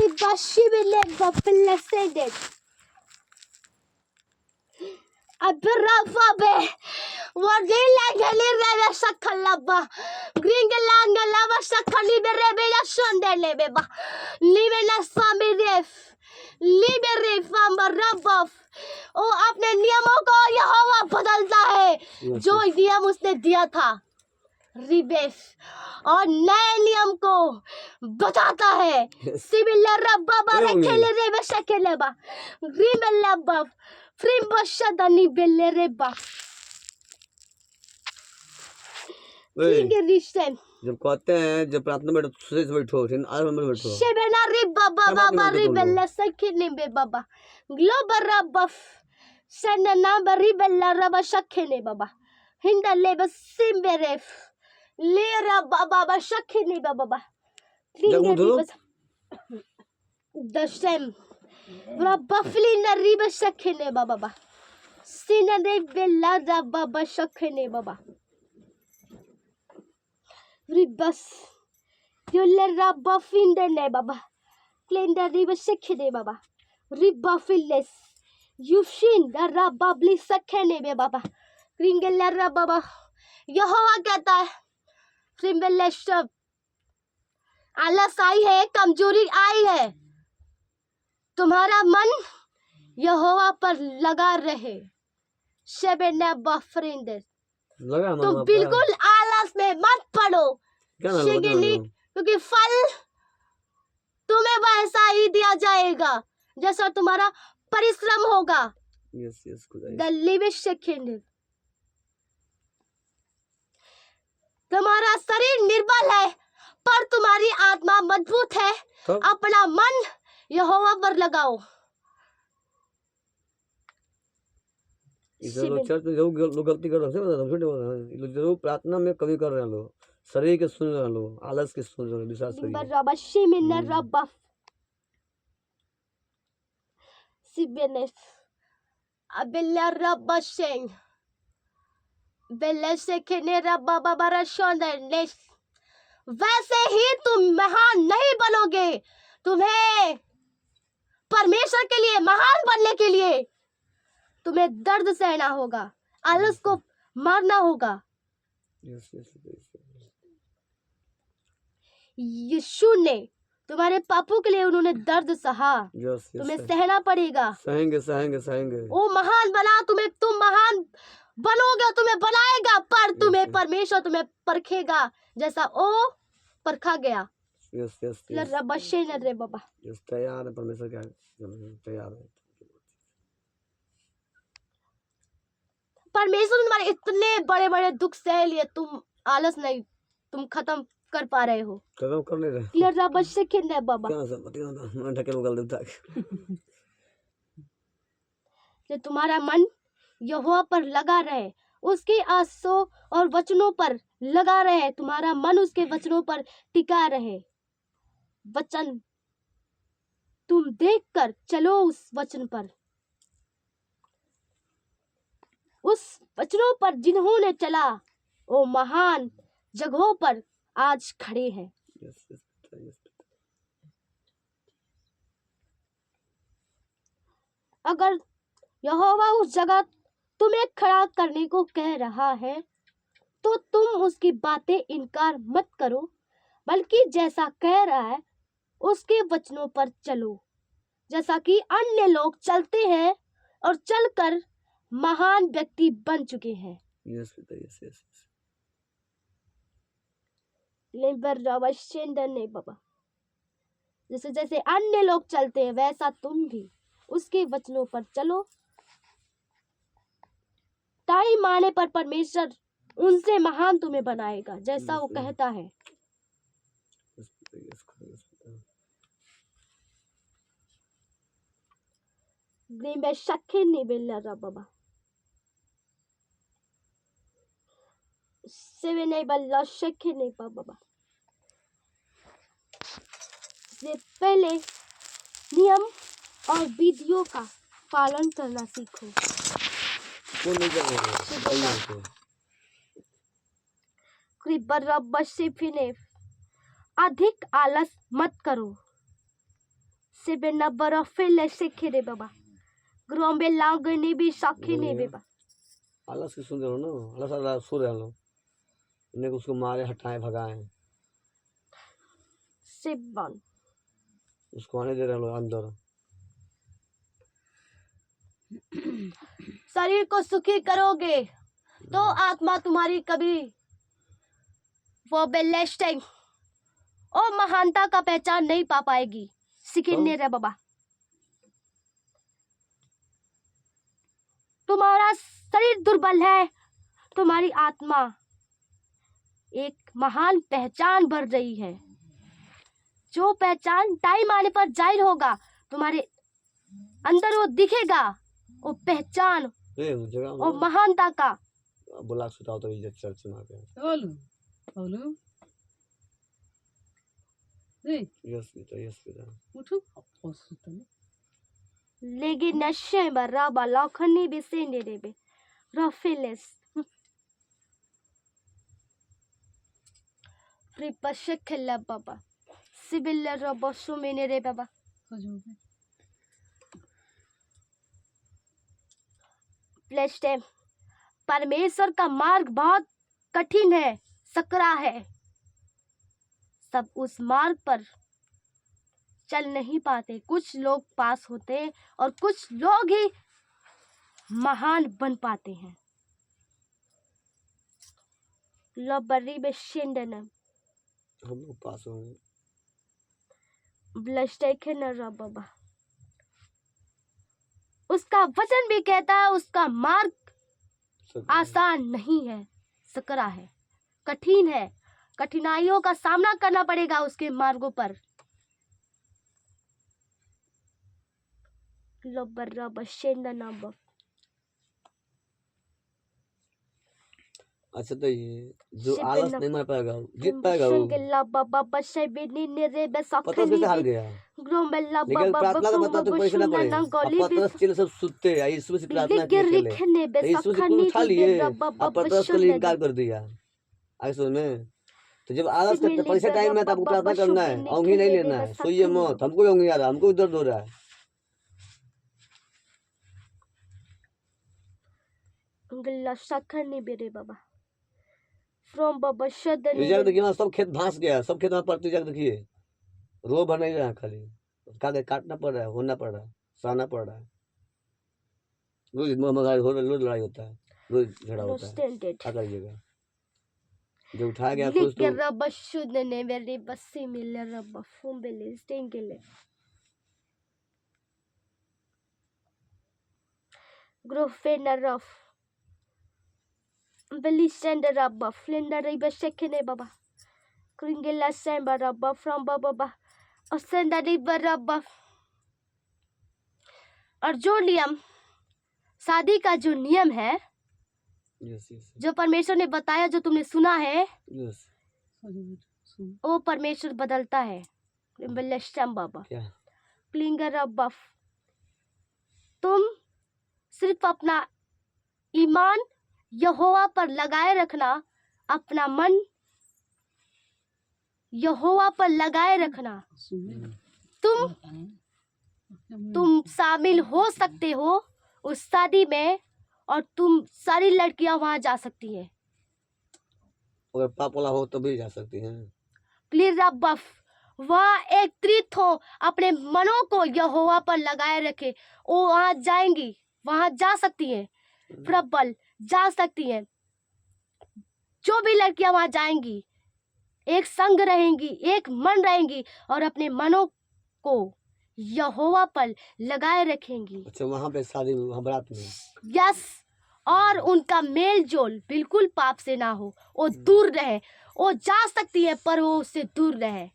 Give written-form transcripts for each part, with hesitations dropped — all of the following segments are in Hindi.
Ribashibile Bapilesended. Abirafabe. Wadila Galira Sakalaba. Gringalanga Lava Sakali Berebea Sundelebeba. Living a Samiref. Libere Famba Rabov. ओ अपने नियमों को यहोवा बदलता है जो नियम उसने दिया था रिबेस और नए नियम को बताता है सिबिला रब्बा बाबा खेले रे बशकेले बा रिबेला बा फ्रीम बशदानी बेले रे बा ठीक है रिश्ते जब कहते हैं जब प्रार्थना में बैठो फिर आराम में बैठो शेबेना रिब्बा बाबा रिबेला सखिने बे बाबा ग्लोबल रब्बा सनना बरिबेला रब्बा शकेने बाबा हिंदले बसिम्बेरेफ लेरा बाबा शकेने बाबा the same रब्बा फिलिना रिबा शकेने बाबा सिनने बेला रब्बा शकेने बाबा रिबस योले रब्बा फिंदने बाबा क्लेंडा रिबा शकेने बाबा रिबा फिलेस युशिन रब्बा ब्ली शकेने बे बाबा रिंगेला रब्बा यहोवा कहता है फ्रिम्बेलेशब आलस आई है कमजोरी आई है तुम्हारा मन यहोवा पर लगा रहे शेबेना बफरिंदे तुम बिल्कुल आलस में मत पड़ो क्योंकि फल तुम्हें वैसा ही दिया जाएगा जैसा तुम्हारा परिश्रम होगा तुम्हारा शरीर निर्बल है पर तुम्हारी आत्मा मजबूत है अपना मन यहोवा पर लगाओ चर्च में लोग गलती कर रहे हैं जरूर प्रार्थना में कभी कर रहे हैं लोग शरीर के सुन रहे हैं लोग आलस के सुन रहे हैं विश्वास वैसे ही तुम महान नहीं बनोगे तुम्हें परमेश्वर के लिए महान बनने के लिए तुम्हें दर्द सहना होगा आलस को मारना होगा यीशु ने तुम्हारे पापों के लिए उन्होंने दर्द सहा तुम्हें सहना पड़ेगा सहेंगे वो महान बना तुम्हें तुम महान बनोगे तुम्हें बनाएगा पर तुम्हें परमेश्वर तुम्हें परखेगा जैसा ओ परखा गया रे बाबा तैयार है परमेश्वर क्या तैयार है परमेश्वर तुम्हारे इतने बड़े बड़े दुख सह लिए तुम आलस नहीं तुम खत्म कर पा रहे हो खत्म कर ले रहे बाबा जो तुम्हारा मन यहोवा पर लगा रहे उसके आंसू और वचनों पर लगा रहे तुम्हारा मन उसके वचनों पर टिका रहे वचन तुम देखकर चलो उस वचन पर उस वचनों पर जिन्होंने चला वो महान जगहों पर आज खड़े हैं अगर यहोवा उस जगह तुम्हें खड़ा करने को कह रहा है तो तुम उसकी बातें इनकार मत करो बल्कि जैसा कह रहा है उसके वचनों पर चलो जैसा कि अन्य लोग चलते हैं और चलकर महान व्यक्ति बन चुके हैं नहीं बाबा जैसे जैसे अन्य लोग चलते हैं वैसा तुम भी उसके वचनों पर चलो टाइम आने पर परमेश्वर उनसे महान तुम्हें बनाएगा जैसा वो कहता है बाबा पहले नियम और विधियों का पालन करना सीखो अधिक आलस मत करो Sibena barafile sekhere baba. Grombe langani bi sakhine baba. आलस की सुन रहे हो ना, आलस आलस सो रहे हैं लोग, इन्हें उसको मारे हटाएं भगाएं, Siban. उसको आने दे रहे हैं लोग अंदर। शरीर को सुखी करोगे तो आत्मा तुम्हारी कभी वो बेलेस्टिंग और महानता का पहचान नहीं पा पाएगी। सिकिन्ने रे बाबा, तुम्हारा शरीर दुर्बल है, तुम्हारी आत्मा एक महान पहचान भर रही है, जो पहचान टाइम आने पर जाहिर होगा, तुम्हारे अंदर वो दिखेगा, वो पहचान और महानता का। बोला सुताओ तो इज्जत चर्च में आके Oğlum. Ne? यस बेटा Uçuk. Olsun tamam. लेगी नशे बराबा लखनी भी सेंडे देबे रफेलेस फ्रिपशे खेला बाबा सिबिल रबसु मेने रे बाबा। Çocuğum. प्लेस्टे परमेश्वर का मार्ग बहुत कठिन है, सकरा है, सब उस मार्ग पर चल नहीं पाते। कुछ लोग पास होते और कुछ लोग ही महान बन पाते हैं। लबरी बेशेंडन हम लोग पास होंगे। ब्लस्टेकन बाबा, उसका वचन भी कहता है उसका मार्ग आसान नहीं है, सकरा है, कठिन है, कठिनाइयों का सामना करना पड़ेगा उसके मार्गों पर। अच्छा तो ये जो आलस नहीं मार पाएगा जीत पाएगा वो। पतरस कैसे हार गया, लेकिन प्रार्थना का पता तो पैसे ना पड़े। अब पतरस चले सब सुनते हैं, यीशु से प्रार्थना किए चले, यीशु से कुछ उठा लिए, अब पतरस के लिए इनकार कर दिया। आगे सुन में तो जब आलस करते परीक्षा टाइम में तो आपको प्रार्थना करना है, औंधी नहीं लेना है, सोइए मत। हमको भी औंधी आ रहा है, हमको भी दर्द हो रहा है। बाबा फ्रॉम बाबा रिजल्ट देखिए ना, सब खेत भांस गया, सब खेत में पड़ती जाकर देखिए, रो भर नहीं रहा है, खाली कागज काटना पड़ रहा है, होना पड़ रहा है, सहना पड़ रहा है। रोज रोज लड़ाई होता है, रोज झगड़ा होता है, क्या करिएगा। जो उठाया गया कुछ तो रब शुद्ध ने मेरी बस्सी मिले रब फुंबेले स्टेंगेले ग्रोफे नरफ बेलिस्टेंडर रब फ्लेंडर रिबे शेकने बाबा क्रिंगेला सेंबा रब फ्रॉम बाबा असेंडर रिबे रब। और जो नियम शादी का जो नियम है, जो परमेश्वर ने बताया, जो तुमने सुना है, वो परमेश्वर बदलता है। बाबा प्लिंगर रब, तुम सिर्फ अपना ईमान यहोवा पर लगाए रखना, अपना मन यहोवा पर लगाए रखना। तुम शामिल हो सकते हो उस शादी में, और तुम सारी लड़कियां वहां जा सकती हैं। अगर पाप वाला हो तो भी जा सकती हैं। प्लीज रब्बफ वह एक त्रित हो, अपने मनों को यहोवा पर लगाए रखे, वो वहां जाएंगी, वहां जा सकती हैं, प्रबल जा सकती हैं। जो भी लड़कियां वहां जाएंगी एक संग रहेंगी, एक मन रहेंगी, और अपने मनों को यहोवा पर लगाए रखेंगी। अच्छा, वहां पे शादी बारात में यस, और उनका मेल जोल बिल्कुल पाप से ना हो, वो दूर रहे। वो जा सकती है पर वो उससे दूर रहे,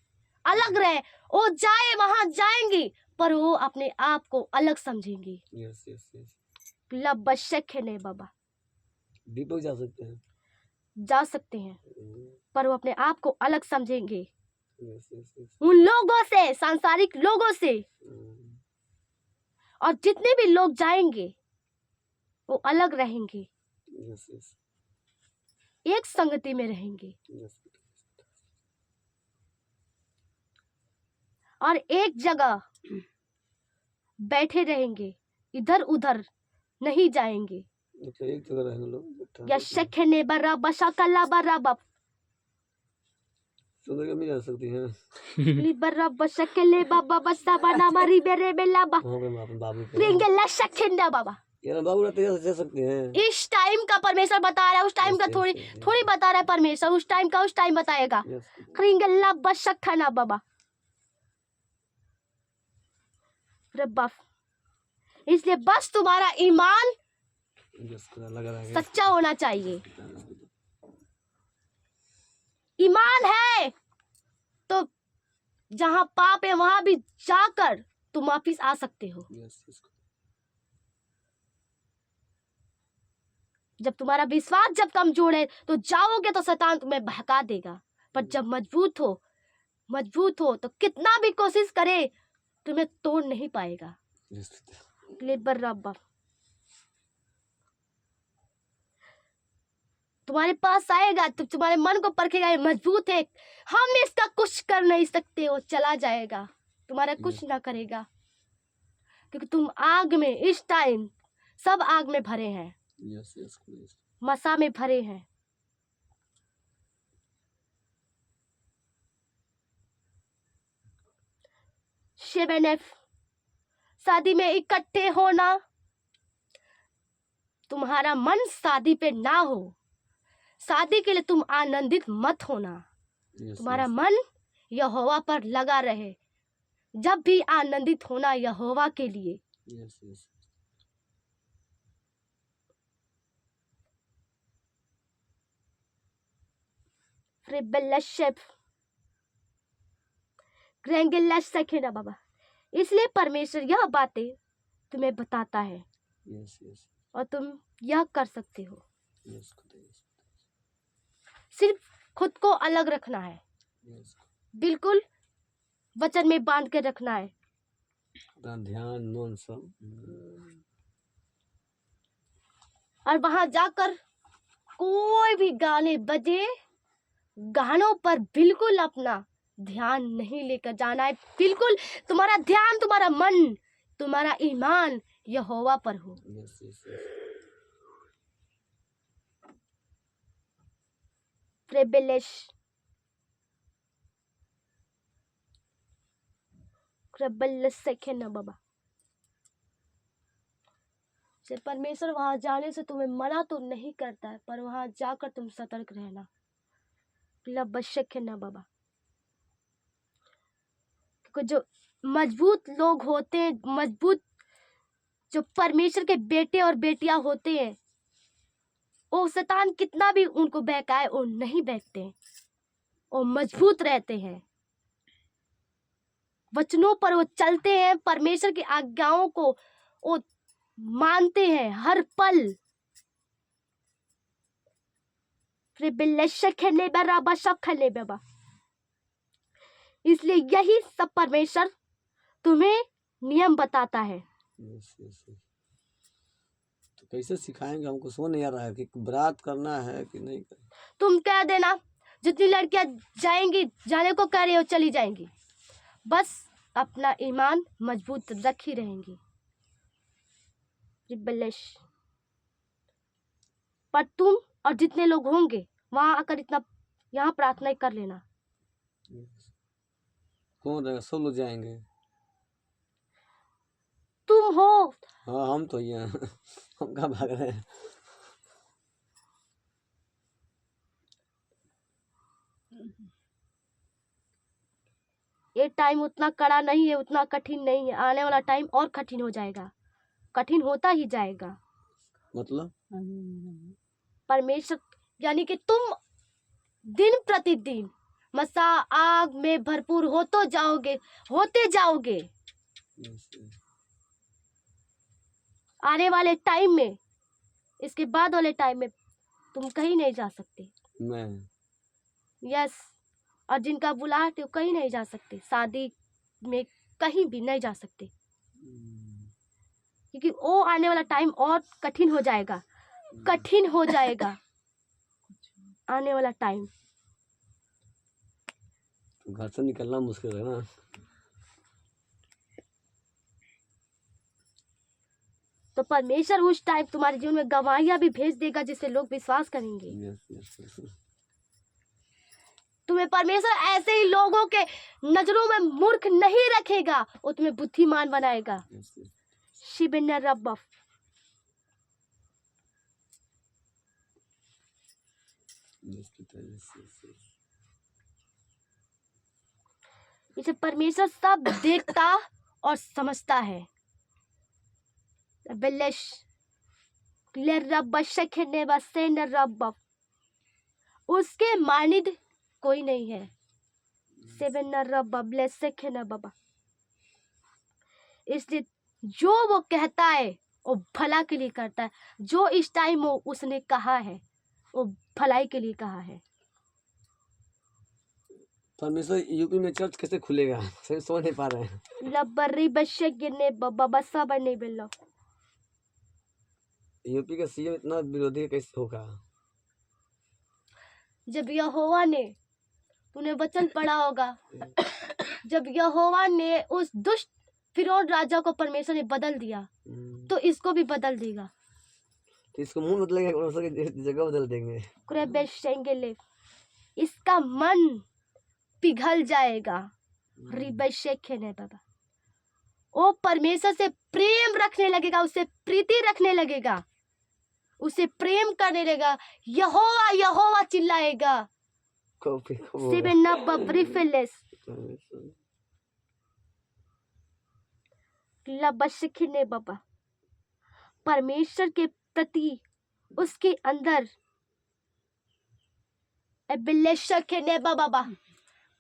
अलग रहे। वो जाए, वहां जाएंगी पर वो अपने आप को अलग समझेंगी। Yes yes yes. लबशक है नहीं बाबा, दीपक जा सकते हैं, जा सकते हैं, पर वो अपने आप को अलग समझेंगे यस यस यस। उन लोगों से, सांसारिक लोगों से। और जितने भी लोग जाएंगे वो अलग रहेंगे, यस यस, एक संगति में रहेंगे, यस। और एक जगह बैठे रहेंगे, इधर उधर नहीं जाएंगे। तो एक जगह रहेंगे लोग बैठा यशखने बराबर शकला बराबर सुंदर कमी जा सकती है बराबर शकले बाबा बस्ता बना मारी बेरे बेलाबा वहाँ पे वहाँ पे बाबू पे रिंगला शखंडा बाबा। यार बाबू रहते हैं जा सकते हैं। इस टाइम का परमेश्वर बता रहा है, उस टाइम का Yes, थोड़ी yes, yes, थोड़ी बता रहा है परमेश्वर, उस टाइम का उस टाइम बताएगा। Yes. रिंगला बशखना बाबा रब्बा। इसलिए बस तुम्हारा ईमान Yes, लगा रहेगा। सच्चा होना चाहिए। ईमान है तो जहां पाप है वहां भी जाकर तुम वापिस आ सकते हो। Yes, yes. जब तुम्हारा विश्वास जब कमजोर है तो जाओगे तो शैतान तुम्हें बहका देगा, पर जब मजबूत हो तो कितना भी कोशिश करे तुम्हें तोड़ नहीं पाएगा। Yes. लेबर रब्बा तुम्हारे पास आएगा तो तुम्हारे मन को परखेगा, ये मजबूत है, हम इसका कुछ कर नहीं सकते, हो चला जाएगा, तुम्हारा कुछ ना करेगा, क्योंकि तुम आग में इस टाइम सब आग में भरे हैं। Yes, yes, yes. मसा में भरे हैं। शेबेनेफ शादी में इकट्ठे होना, तुम्हारा मन शादी पे ना हो, शादी के लिए तुम आनंदित मत होना। Yes, तुम्हारा yes. मन यहोवा पर लगा रहे। जब भी आनंदित होना यहोवा के लिए। Yes, yes. बाबा, इसलिए परमेश्वर यह बातें तुम्हें बताता है। Yes, yes. और तुम यह कर सकते हो। Yes, yes. सिर्फ खुद को अलग रखना है। Yes. बिल्कुल वचन में बांध के रखना है। ध्यान मन सब। और वहां जाकर कोई भी गाने बजे, गानों पर बिल्कुल अपना ध्यान नहीं लेकर जाना है। बिल्कुल तुम्हारा ध्यान, तुम्हारा मन, तुम्हारा ईमान यहोवा पर हो। Yes, yes, yes. प्रेबेलेश बाबा से परमेश्वर वहां जाने से तुम्हें मना तो नहीं करता है, पर वहां जाकर तुम सतर्क रहना। ना बाबा, क्योंकि जो मजबूत लोग होते हैं, मजबूत जो परमेश्वर के बेटे और बेटियां होते हैं, वो शैतान कितना भी उनको बहकाए वो नहीं बहकते हैं, वो मजबूत रहते हैं। वचनों पर वो चलते हैं, परमेश्वर की आज्ञाओं को वो मानते हैं हर पल। इसलिए यही सब परमेश्वर तुम्हें नियम बताता है। Yes, yes, yes. तो कैसे सिखाएंगे? हमको समझ नहीं आ रहा है कि बरात करना है कि नहीं करना। तुम कह देना, जितनी लड़कियां जाएंगी, जाने को कह रही हो चली जाएंगी, बस अपना ईमान मजबूत रखी रहेंगी। पर तुम और जितने लोग होंगे वहां आकर इतना यहाँ प्रार्थना कर लेना। Yes. कौन रहेगा? सब लोग जाएंगे। तुम हो। हाँ हम तो ये हम कहाँ भाग रहे हैं। ये टाइम उतना कड़ा नहीं है, उतना कठिन नहीं है। आने वाला टाइम और कठिन हो जाएगा, कठिन होता ही जाएगा। मतलब परमेश्वर यानी कि तुम दिन प्रतिदिन मसा आग में भरपूर होते जाओगे। Yes, yes. आने वाले टाइम में, इसके बाद वाले टाइम में तुम कहीं नहीं जा सकते। मैं यस, और जिनका बुलाहट है वो कहीं नहीं जा सकते, शादी में कहीं भी नहीं जा सकते, क्योंकि वो आने वाला टाइम और कठिन हो जाएगा, कठिन हो जाएगा आने वाला टाइम। घर से निकलना मुश्किल है ना। तो परमेश्वर उस टाइम तुम्हारे जीवन में गवाहियां भी भेज देगा जिससे लोग विश्वास करेंगे। तुम्हें परमेश्वर ऐसे ही लोगों के नजरों में मूर्ख नहीं रखेगा, वो तुम्हें बुद्धिमान बनाएगा। शिबिना रब्बा इसे परमेश्वर सब देखता और समझता है। उसके मानिद कोई नहीं है। इसलिए जो वो कहता है वो भला के लिए करता है। जो इस टाइम वो उसने कहा है वो भलाई के लिए कहा है। परमेश्वर यूपी में चर्च कैसे खुलेगा, समझ नहीं पा रहे हैं। लब्बरी बश्शे गिने बब्बा बस्सा बने बिल्लो। यूपी का सीएम इतना विरोधी कैसे होगा? जब यहोवा ने, तूने वचन पढ़ा होगा, जब यहोवा ने उस दुष्ट फिरौन राजा को परमेश्वर ने बदल दिया तो इसको भी बदल देगा। तो इसको मुंह बदलेंगे, जगह बदल देंगे। इसका मन पिघल जाएगा। बाबा वो परमेश्वर से प्रेम रखने लगेगा, उससे प्रीति रखने लगेगा, उसे प्रेम करने लगेगा। यहोवा यहोवा चिल्लाएगा। बाबा परमेश्वर के प्रति उसके अंदर बाबा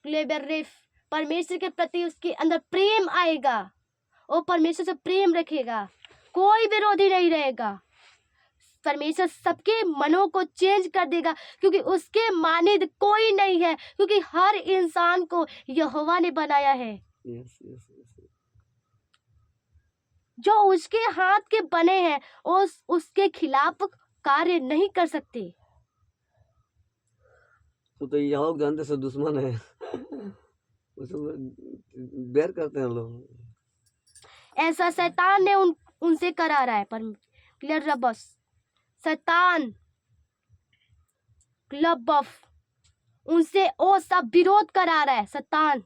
परमेश्वर के प्रति उसके अंदर प्रेम आएगा। वो परमेश्वर से प्रेम रखेगा, कोई विरोधी नहीं रहेगा। परमेश्वर सबके मनों को चेंज कर देगा क्योंकि उसके मानिद कोई नहीं है, क्योंकि हर इंसान को यहोवा ने बनाया है। जो उसके हाथ के बने हैं उसके खिलाफ कार्य नहीं कर सकते। तो यहोवा जानते से दुश्मन है, बैर करते हैं लोग। ऐसा शैतान ने उनसे करा रहा है। पर क्लियर रबस शैतान क्लब ऑफ उनसे वो सब विरोध करा रहा है। शैतान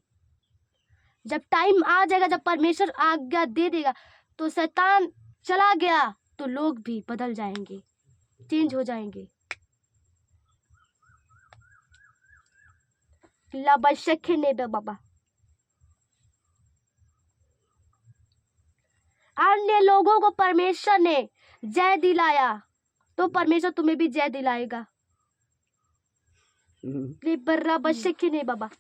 जब टाइम आ जाएगा, जब परमेश्वर आज्ञा दे देगा तो शैतान चला गया तो लोग भी बदल जाएंगे, चेंज हो जाएंगे। बाबा अन्य लोगों को परमेश्वर ने जय दिलाया तो परमेश्वर तुम्हें भी जय दिलाएगा। नहीं बाबा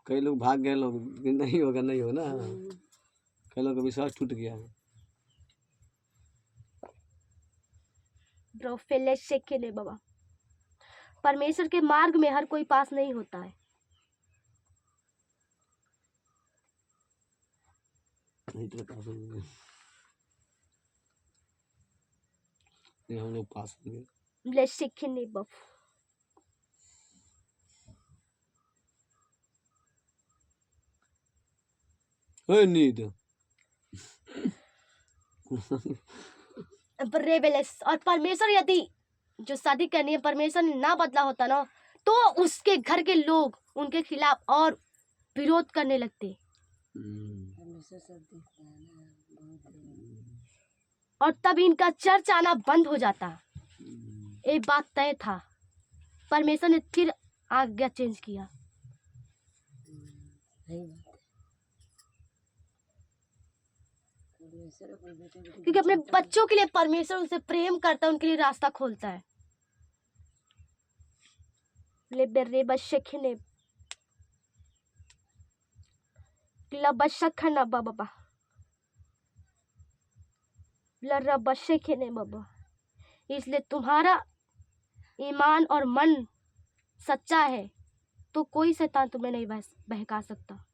कई लोग भाग गए, लोग नहीं होगा नहीं हो ना, कई लोग का विश्वास टूट गया। नहीं बाबा परमेश्वर के मार्ग में हर कोई पास नहीं होता है। नहीं हम लोग पास होंगे। नहीं बाबा नीड और परमेश्वर यदि जो शादी करनी है परमेश्वर ने ना बदला होता ना तो उसके घर के लोग उनके खिलाफ और विरोध करने लगते और तब इनका चर्च आना बंद हो जाता। एक बात तय था, परमेश्वर ने फिर आज्ञा चेंज किया। क्योंकि अपने बच्चों के लिए परमेश्वर उनसे प्रेम करता है, उनके लिए रास्ता खोलता है। इसलिए तुम्हारा ईमान और मन सच्चा है तो कोई शैतान तुम्हें नहीं बहका सकता।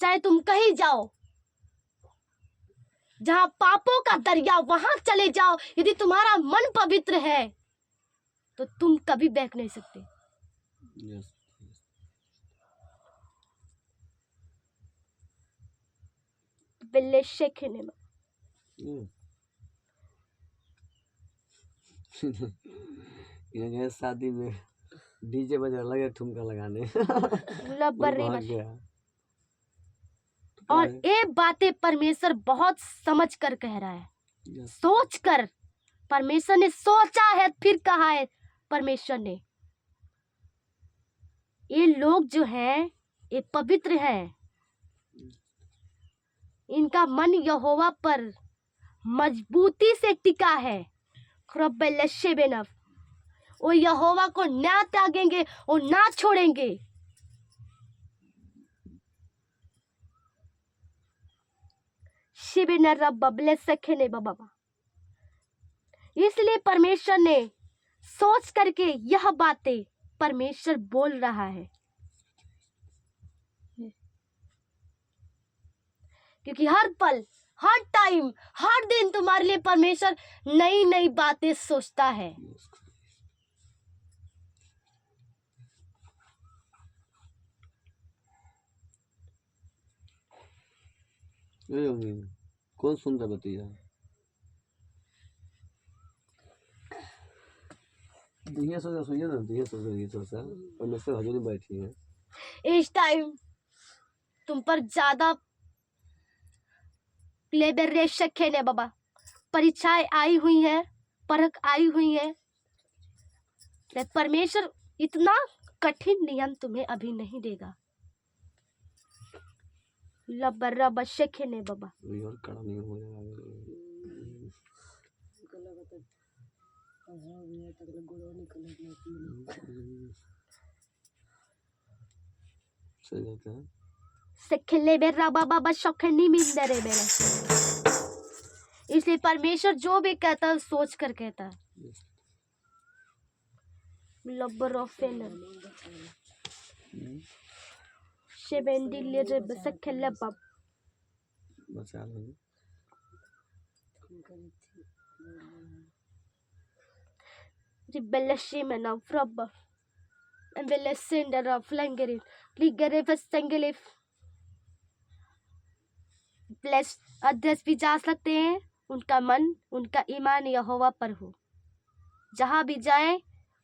चाहे तुम कहीं जाओ, जहां पापों का दरिया, वहां चले जाओ, यदि तुम्हारा मन पवित्र है तो तुम कभी बहक नहीं सकते। Ribele shekene. ये गए शादी में डीजे बजा लगे ठुमका लगाने लबर्री भाग बश। गया। और ये बातें परमेश्वर बहुत समझ कर कह रहा है, सोच कर। परमेश्वर ने सोचा है, फिर कहा है परमेश्वर ने, ये लोग जो हैं ये पवित्र हैं, इनका मन यहोवा पर मजबूती से टिका है। वो यहोवा को ना त्यागेंगे और ना छोड़ेंगे। इसलिए परमेश्वर ने सोच करके यह बातें परमेश्वर बोल रहा है, क्योंकि हर पल, हर टाइम, हर दिन तुम्हारे लिए परमेश्वर नई नई बातें सोचता है। कौन सुन रहा बतिया? दिया सोचा सुनिए ना, दिया सोचा परमेश्वर हजूरी बैठी है। इस टाइम तुम पर ज्यादा शक है ना बाबा, परीक्षाएं आई हुई है, परख आई हुई है। परमेश्वर इतना कठिन नियम तुम्हें अभी नहीं देगा। लबर्रा बशक है ने बाबा, और कड़ा नहीं हो जाएगा। सही बात है। सेखले बेरा बाबा बशखनी मिंदरे बेरा। इसलिए परमेश्वर जो भी कहता है सोच कर कहता है। लबरोफेन शेबेंडी ले बसखले बाब बचा लो। Ribelleshi mena frabba. Embellescendera flangeri. Ligere festengelif. Bless अध्यक्ष भी जा सकते हैं, उनका मन, उनका ईमान यहोवा पर हो। जहाँ भी जाए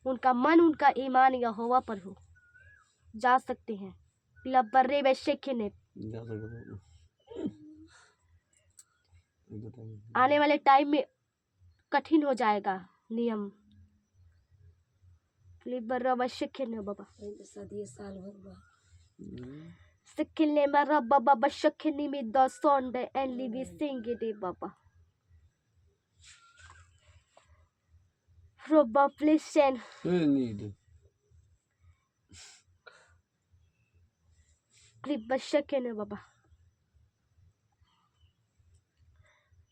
उनका मन, उनका ईमान यहोवा पर हो, जा सकते हैं। लबर्रे बेशेखने आने वाले टाइम में कठिन हो जाएगा नियम। लिबर्रा बेशेखने बाबा शादी साल भर Sekele mara baba bashakeni mi da sonde en livi singe de baba. Roba flesen. need. Klip bashakene baba.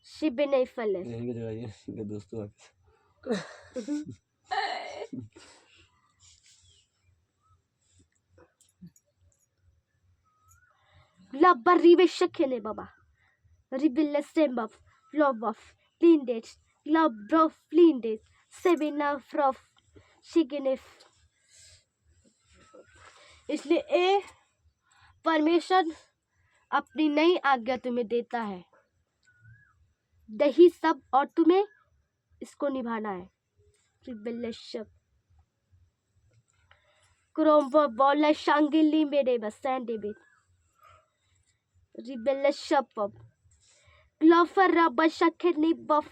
Shibene fales. यही जगह ये इनके दोस्तों La barribe shakene baba. Ribille sembaf. Lobaf. Lindes. Labrof lindes. Sebina frof. Shigenef. इसलिए ए परमेश्वर अपनी नई आज्ञा तुम्हें देता है, दही सब, और तुम्हें इसको निभाना है। क्रोमवर बॉल शांगिली मेरे बसैंडे बे रिबेलशप ग्लोफर रबर शखनी बफ।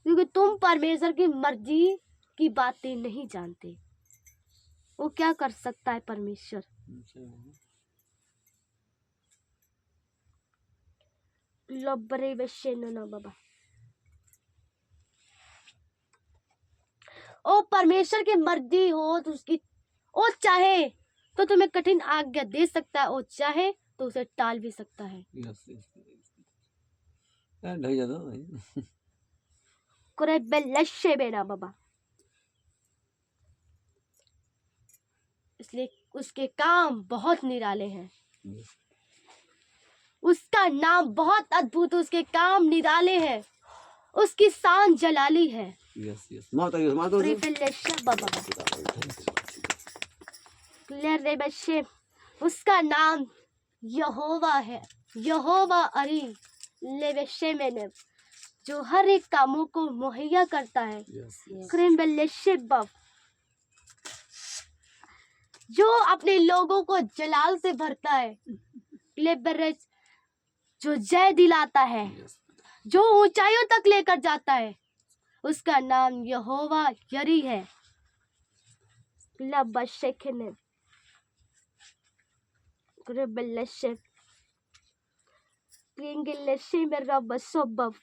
क्योंकि तुम परमेश्वर की मर्जी की बातें नहीं जानते। वो क्या कर सकता है परमेश्वर? लबरे ना बाबा, ओ परमेश्वर की मर्जी हो तो उसकी, ओ चाहे तो तुम्हें कठिन आज्ञा दे सकता है, ओ चाहे तो उसे टाल भी सकता है। ढक जा दो भाई। करे बेलशे बेना बाबा। इसलिए उसके काम बहुत निराले हैं, उसका नाम बहुत अद्भुत, उसके काम निराले हैं, उसकी शान जलाली है। यस यस मार दो उसका नाम यहोवा है, यहोवा अरी लेवेशे मैंने, जो हर एक कामों को मुहैया करता है। क्रिम्बलेशिबब, जो अपने लोगों को जलाल से भरता है। लेबरेज, जो जय दिलाता है, जो ऊंचाइयों तक लेकर जाता है, उसका नाम यहोवा यरी है। लबशेखने ग्रेबलेशे क्रिंगलेशे में रबसोबब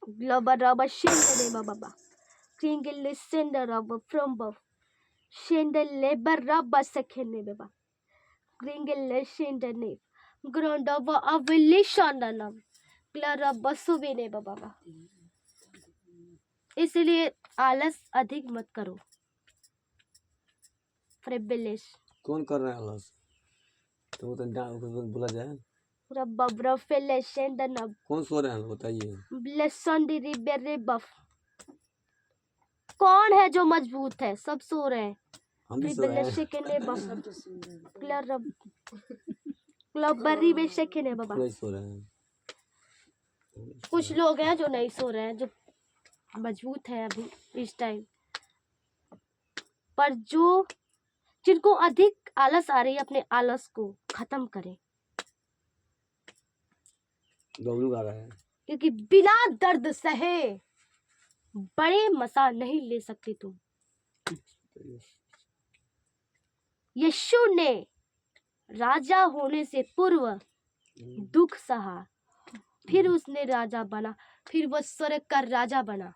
ग्लोबरबशेंडे बाबा क्रिंगलेशेंडे रब फ्रॉमबब शेंडे लेबर रबसखेने बाबा क्रिंगलेशेंडे ने ग्रोंडव अविलिशंडनम क्लरबसुबिने बाबा। इसलिए आलस अधिक मत करो। फ्रेबेलेश कौन कर रहा है आलस? तो बोला जाए। रबब्रफेलेशेंडनम कौन सो रहे हैं बताइए। ब्लेसंडी रिबेरेबफ, कौन है जो मजबूत है? सब सो रहे हैं। हम भी सो रहे हैं। रिबेलेशेकेने बफ सब तो सुन रहे हैं। क्लरब क्लबरी बेशेकेने बाबा। नहीं सो रहे हैं। कुछ लोग हैं जो नहीं सो रहे हैं, जो मजबूत है अभी इस टाइम पर। जो जिनको अधिक आलस आ रही है, अपने आलस को खत्म करें, बबलू गा रहा है। क्योंकि बिना दर्द सहे बड़े मसा नहीं ले सकते तुम। यीशु ने राजा होने से पूर्व दुख सहा, फिर उसने राजा बना, फिर वो स्वर्ग का राजा बना।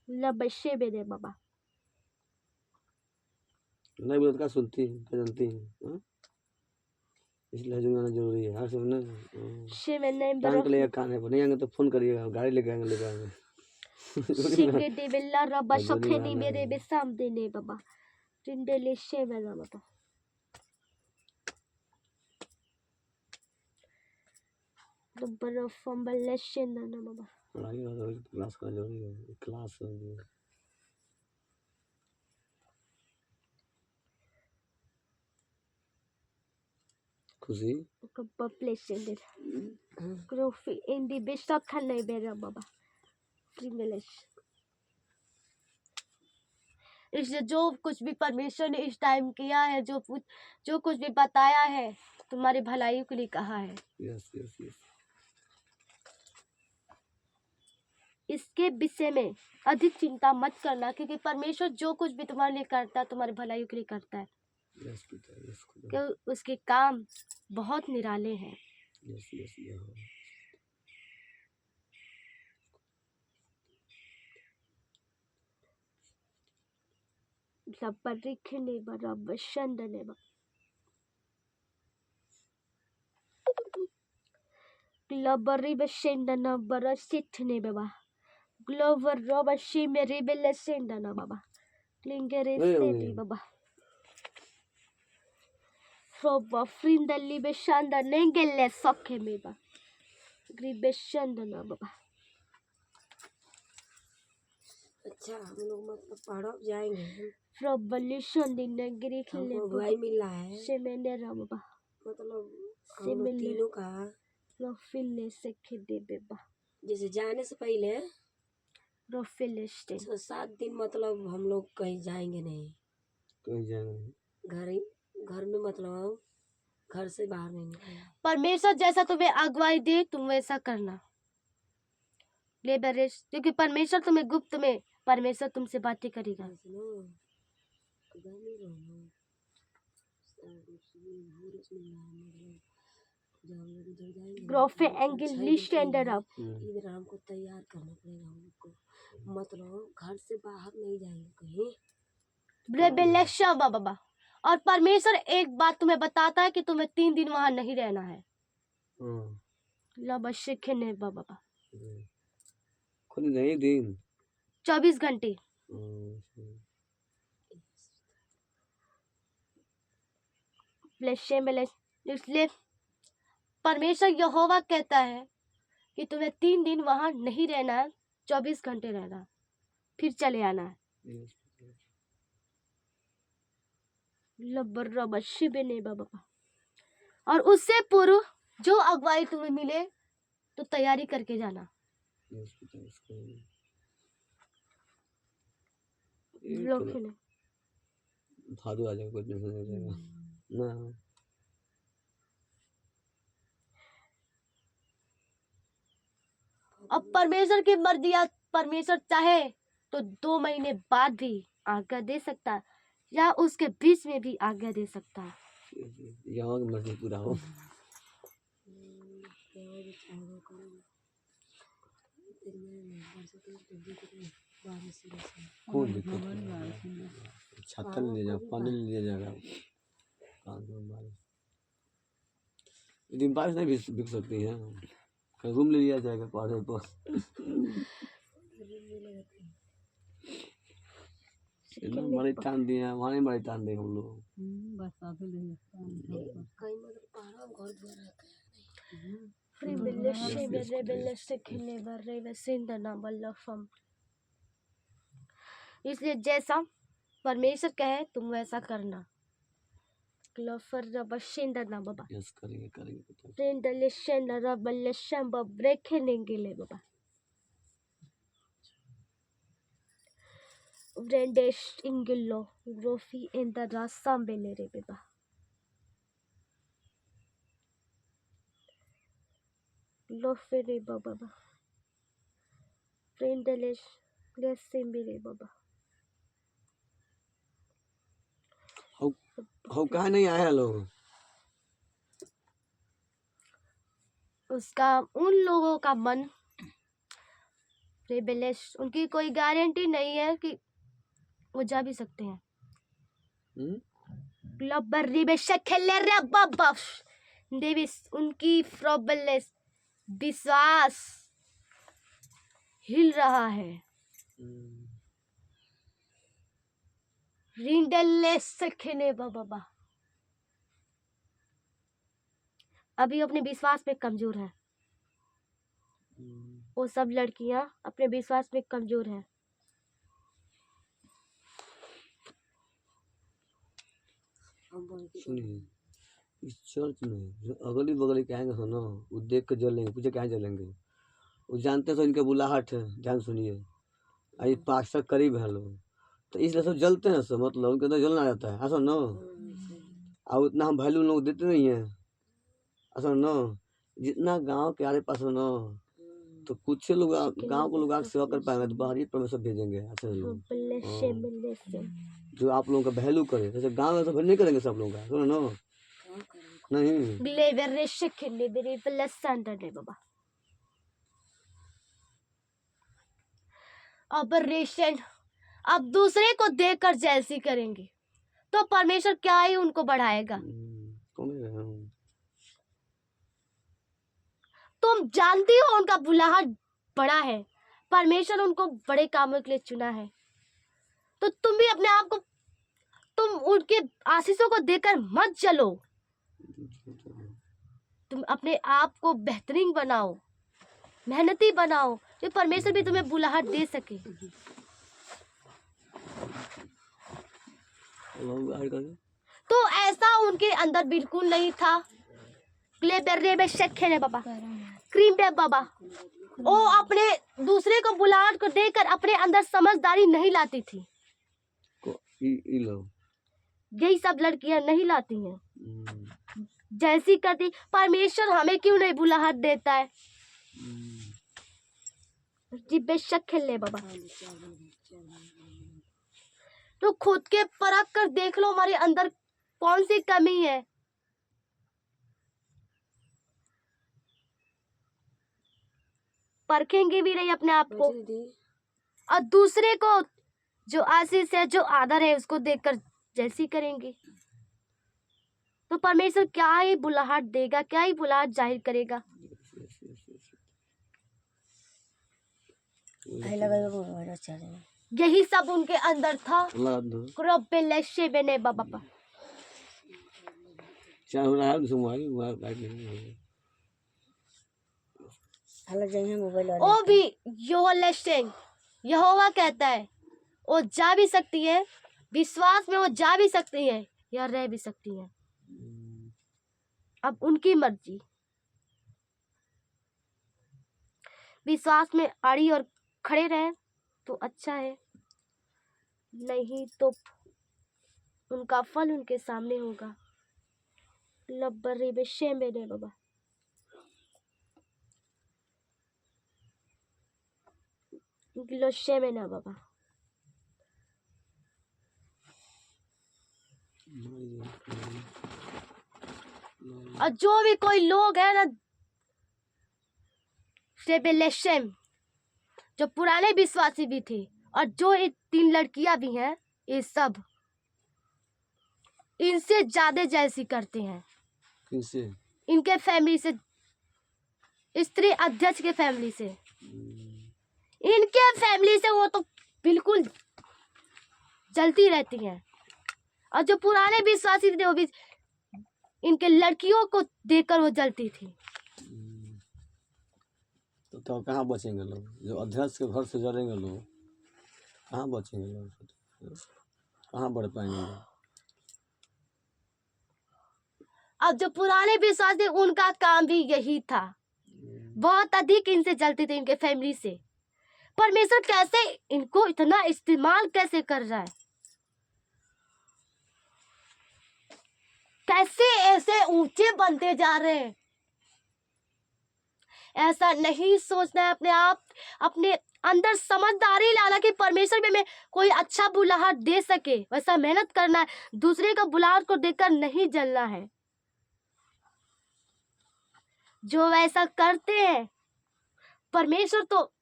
लबशे बेदे बाबा। नहीं बोलत का सुनती क्या जानती है? इसलिए जुड़ना जरूरी है। हर सुनना शे में नहीं कान बरो के लिए कान है, नहीं आएंगे तो फोन करिएगा, गाड़ी लेके आएंगे। शिंगे देवेला रबा सफेनी मेरे बेसाम देने बाबा टिंडेले शे में ना बाबा। बरो फंबले शे ना ना बाबा। पढ़ाई क्लास का जरूरी है। क्लास खुशी कब प्लेस दे ग्रोफी इंडी बेस्टॉक खाने बेरा बाबा फ्रीमेलेश। इसलिए जो कुछ भी परमेश्वर ने इस टाइम किया है, जो कुछ भी बताया है, तुम्हारी भलाई के लिए कहा है। Yes yes yes. इसके विषय में अधिक चिंता मत करना, क्योंकि परमेश्वर जो कुछ भी तुम्हारे लिए करता है, तुम्हारी भलाई के लिए करता है। यस पिता, यस खुदा। क्योंकि उसके काम बहुत निराले हैं। Yes yes yes. लबरिखने बराबर शंदने बा ग्लोबरी बशेंडना बरसिथने बाबा ग्लोबर रोबशी मेरी बेलेसेंडना बाबा क्लिंगरे सेटी बाबा रोबा फ्रिंदली बेशंदा नेंगेले सखे में बा ग्रिबेशंडना बाबा। अच्छा, हम लोग मतलब पहाड़ों पे जाएंगे। रोबली शंदी नेंगरी खेले हमको भाई मिल रहा है, से मैंने बाबा मतलब से हम लोग मिले तीनों का रोफिले से खेदे बेबा जैसे जाने से पहले रोफिले स्टे 7 दिन मतलब हम लोग कहीं जाएंगे नहीं। कहीं जाएंगे घर में मतलब घर से बाहर नहीं निकलेंगे। परमेश्वर जैसा तुम्हें अगुवाई दे तुम वैसा करना। लेबरेश, क्योंकि परमेश्वर तुम्हें गुप्त में परमेश्वर तुमसे बातें करेगा। ग्रोफे एंगल स्टैंडर्ड अप इधर हमको तैयार करना पड़ेगा हमको, मतलब घर से बाहर नहीं जाएंगे कहीं। रेबेलेशा बाबा। और परमेश्वर एक बात तुम्हें बताता है कि तुम्हें 3 दिन वहां नहीं रहना है। लबशिखने बाबा खुद नहीं दिन 24 घंटे। इसलिए परमेश्वर यहोवा कहता है कि तुम्हें 3 दिन वहां नहीं रहना है, 24 घंटे रहना, फिर चले आना है। लब्बर शिबने बाबा। और उससे पूर्व जो अगुवाई तुम्हें मिले तो तैयारी करके जाना। लोग भादो आ जाएगा, कोई टेंशन नहीं रहेगा ना। अब परमेश्वर की मर्जी, परमेश्वर चाहे तो 2 महीने बाद भी आज्ञा दे सकता है या उसके बीच में भी आज्ञा दे सकता है। यहाँ की मर्जी पूरा हो। कोई दिक्कत नहीं, छाता ले जाओ, पानी ले जाएगा। लेकिन बारिश नहीं बिक सकती है, कहीं रूम ले लिया जाएगा पहाड़ों पर। बड़ी टान दिए, वहाँ बड़ी टान देंगे हम लोग। इसलिए जैसा परमेश्वर कहे तुम वैसा करना। बाबा यस करेंगे बाबा। Brendesh ingillo rofi enda rasam belere beba. Lofere baba. Brendelish lesembere baba. हम कहाँ नहीं आए लोग। उसका उन लोगों का मन रेबेलिश, उनकी कोई गारंटी नहीं है कि वो जा भी सकते हैं। उनकी फ्रोबेलिस विश्वास हिल रहा है। बाबा अभी अपने विश्वास में कमजोर है। वो सब लड़कियां अपने विश्वास में कमजोर हैं। सुनिए, इस चर्च में जो अगली बगली के आएंगे सुनो, वो देख के जलेंगे, पूछे कहाँ जलेंगे। वो जानते हैं इनके बुलाहट है। ध्यान सुनिए, ये पास्टर करीब है लोग, तो इसलिए सब जलते हैं सब, मतलब उनके अंदर जलना रहता है। ऐसा नो, और उतना हम वैल्यू लोग देते नहीं है। ऐसा नो, जितना गांव के आरे पास नो, तो कुछ लोग गांव को लोग आग सेवा कर पाएंगे, तो बाहरी परमेश्वर भेजेंगे ऐसे लोग जो आप लोगों का वैल्यू करे। जैसे गांव में सब नहीं करेंगे सब लोग का, सुनो नो नहीं। बाबा ऑपरेशन अब दूसरे को देखकर जैसी करेंगे तो परमेश्वर क्या ही उनको बढ़ाएगा। तुम जानती हो उनका बुलाहट बड़ा है, परमेश्वर उनको बड़े कामों के लिए चुना है। तो तुम भी अपने आप को, तुम उनके आशीषों को देखकर मत जलो। तुम अपने आप को बेहतरीन बनाओ, मेहनती बनाओ, तो परमेश्वर भी तुम्हें बुलाहट दे सके। तो ऐसा उनके अंदर बिल्कुल नहीं था। बाबा क्रीम पे बाबा वो अपने दूसरे को बुलाहट को देखकर अपने अंदर समझदारी नहीं लाती थी। यही सब लड़कियां नहीं लाती हैं। जैसी करती परमेश्वर हमें क्यों नहीं बुलाहट देता है। जी बेशक खेल बाबा, तो खुद के परख कर देख लो हमारे अंदर कौन सी कमी है। परखेंगे भी नहीं अपने आप को, और दूसरे को जो आशीष है, जो आदर है, उसको देखकर जैसी करेंगे तो परमेश्वर क्या ही बुलाहट देगा, क्या ही बुलाहट जाहिर करेगा। यही सब उनके अंदर था। ओ भी यहोवा कहता है वो जा भी सकती है, विश्वास में वो जा भी सकती है, या रह भी सकती हैं। अब उनकी मर्जी। विश्वास में अड़ी और खड़े रहे तो अच्छा है, नहीं तो उनका फल उनके सामने होगा। लब्बरे बेशे मेरे बाबा। लोशे में ना बाबा। और जो भी कोई लोग है ना रेबेलेशन, जो पुराने विश्वासी भी थे और जो ये 3 लड़कियां भी हैं, ये सब इनसे ज्यादा जैसी करते हैं। किनसे? इनके फैमिली से, स्त्री अध्यक्ष के फैमिली से, इनके फैमिली से वो तो बिल्कुल जलती रहती हैं। और जो पुराने विश्वासी थे वो भी इनके लड़कियों को देखकर वो जलती थी। तो कहाँ बचेंगे लोग? जो अध्यक्ष के घर से जलेंगे लोग, कहाँ बचेंगे लोग? कहाँ बढ़ पाएंगे लोग? अब जो पुराने विश्वास थे उनका काम भी यही था, बहुत अधिक इनसे जलते थे, इनके फैमिली से। परमेश्वर कैसे इनको इतना इस्तेमाल कैसे कर रहा है, कैसे ऐसे ऊंचे बनते जा रहे हैं। ऐसा नहीं सोचना है अपने आप, अपने अंदर समझदारी लाना कि परमेश्वर में मैं कोई अच्छा बुलाहट दे सके, वैसा मेहनत करना है। दूसरे का बुलाहट को देखकर नहीं जलना है। जो वैसा करते हैं परमेश्वर तो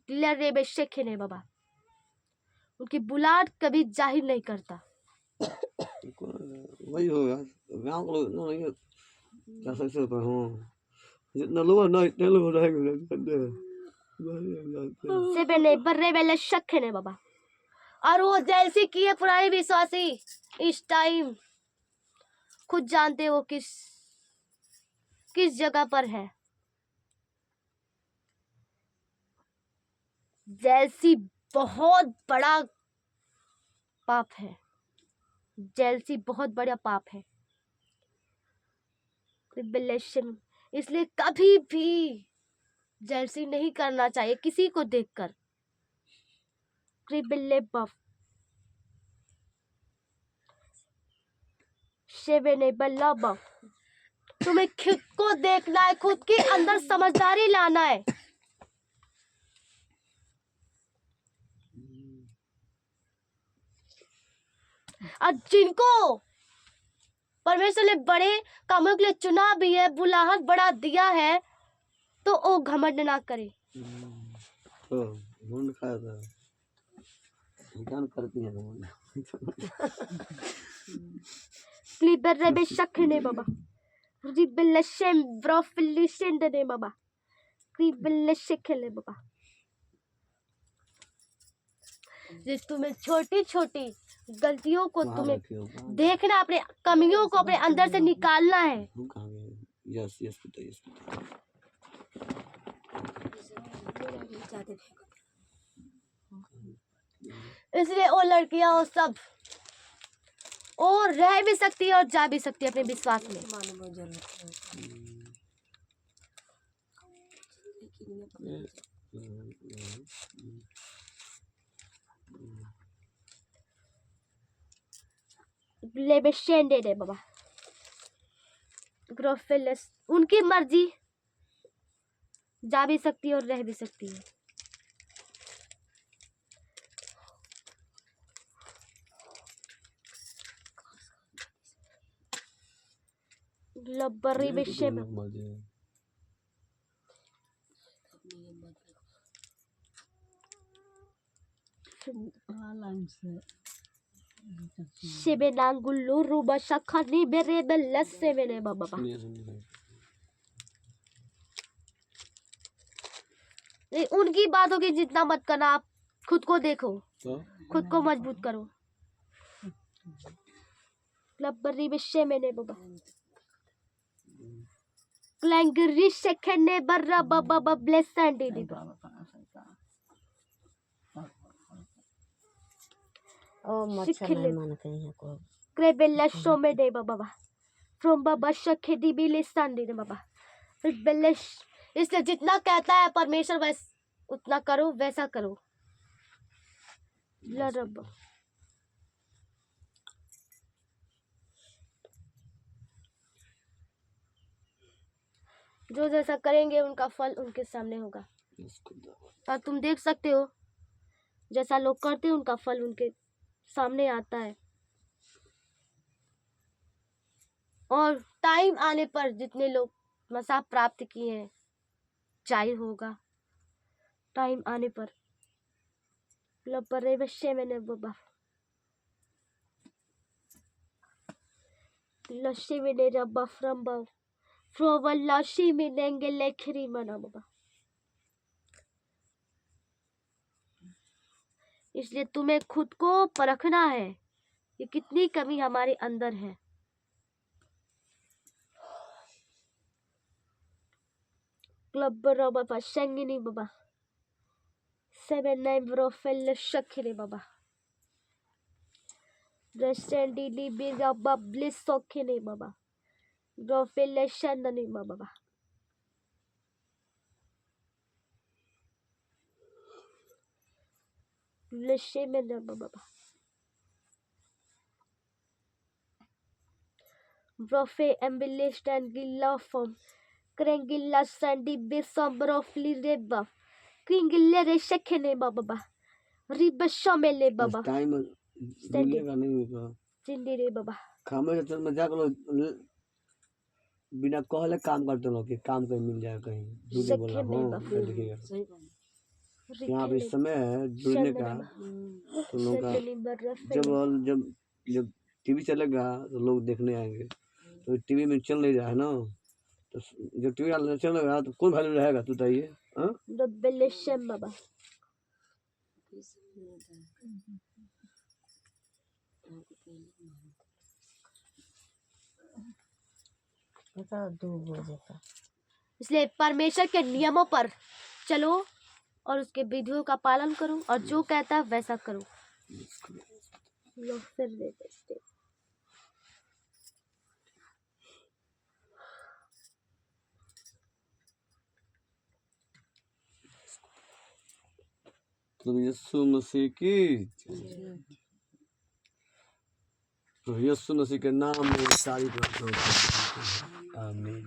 ने बाबा उनकी बुलाहट कभी जाहिर नहीं करता। वही होगा गाँव के लोग नहीं क्या सकते पर हूँ, जितना लोग ना इतने लोग रहेंगे से बने बर्रे वेले शक है बाबा। और वो जैसे किए पुराने विश्वासी इस टाइम खुद जानते हो किस जगह पर है। जेलसी बहुत बड़ा पाप है, जेलसी बहुत बड़ा पाप है। इसलिए कभी भी जेलसी नहीं करना चाहिए किसी को देखकर। तुम्हें खुद को देखना है, खुद के अंदर समझदारी लाना है। और जिनको परमेश्वर ने बड़े कामों के लिए चुना भी है, बुलाहट बड़ा दिया है, तो वो घमंड ना करे। तो घमंड खाएगा, इंसान करती है घमंड। क्लीबर रेबे शक ने बाबा, रिबेलेशन ब्रोफिलिशन ने बाबा, क्लीबेलेशन खेले बाबा। जिस तुम्हें छोटी छोटी गलतियों को तुम्हें देखना, अपने कमियों को अपने अंदर से निकालना है। यस यस बेटा, यस इसलिए वो लड़कियां वो सब और रह भी सकती है और जा भी सकती है अपने विश्वास में। दे बाबा ग्रोफिलस उनकी मर्जी, जा भी सकती है और रह भी सकती है। लब्बरी विषय में शिबे नांगुल्लू रूबा शखनी बेरे बल्लसे मेरे बाबा। उनकी बातों की जितना मत करना, आप खुद को देखो, खुद को मजबूत करो। लब्बरी विषय में ने बाबा क्लैंगरी शेखने बर्रा बाबा ब्लेसेंडी दी ओ मच्छर नहीं मानते हैं को Krebella somede baba. From baba shakhedi bile sandi ne baba. Rebellish इसलिए जितना कहता है परमेश्वर वैस उतना करो वैसा करो। रब जो जैसा करेंगे उनका फल उनके सामने होगा। और तुम देख सकते हो जैसा लोग करते हैं उनका फल उनके सामने आता है। और टाइम आने पर जितने लोग मसा प्राप्त किए हैं चाहिए होगा टाइम आने पर लपरे बच्चे मैंने बाबा लस्सी मैंने रब्बा फ्रम्बा फ्रोवल लस्सी मैंने लेखरी मना बाबा। इसलिए तुम्हें खुद को परखना है कि कितनी कमी हमारे अंदर है। क्लब बाबा संगिनी बाबा सेवन नाइन ब्रोफेल शखरे बाबा रेस्टेंडी ली बाबा ब्लिस सोखने बाबा ब्रोफेल शंदनी बाबा लशे में बाबा ब्रोफे एम्बिलिस्ट एंड गिल्ला फॉर्म क्रेंगिल्ला सैंडी बिसम ब्रोफली रेबा क्रिंगिल्ले रे शखने बाबा रिब शमेले बाबा टाइम मिलेगा नहीं होगा जिंदी रे बाबा खामे से मजाक लो बिना कहले काम करते लोग कि काम कहीं मिल जाए कहीं झूठे बोल रहा हूँ। देखिएगा सही बात यहाँ पे इस समय है जुड़ने का तो लोग का जब जब जब टीवी चलेगा तो लोग देखने आएंगे। तो टीवी में चल नहीं रहा है ना तो जब टीवी चलेगा तो कौन वैल्यू रहेगा तू बताइए। बाबा इसलिए परमेश्वर के नियमों पर चलो और उसके विधियों का पालन करो और जो कहता है वैसा करो। लोग फिर देते तो यीशु मसीह की तो यीशु मसीह के नाम में सारी बातें आमीन।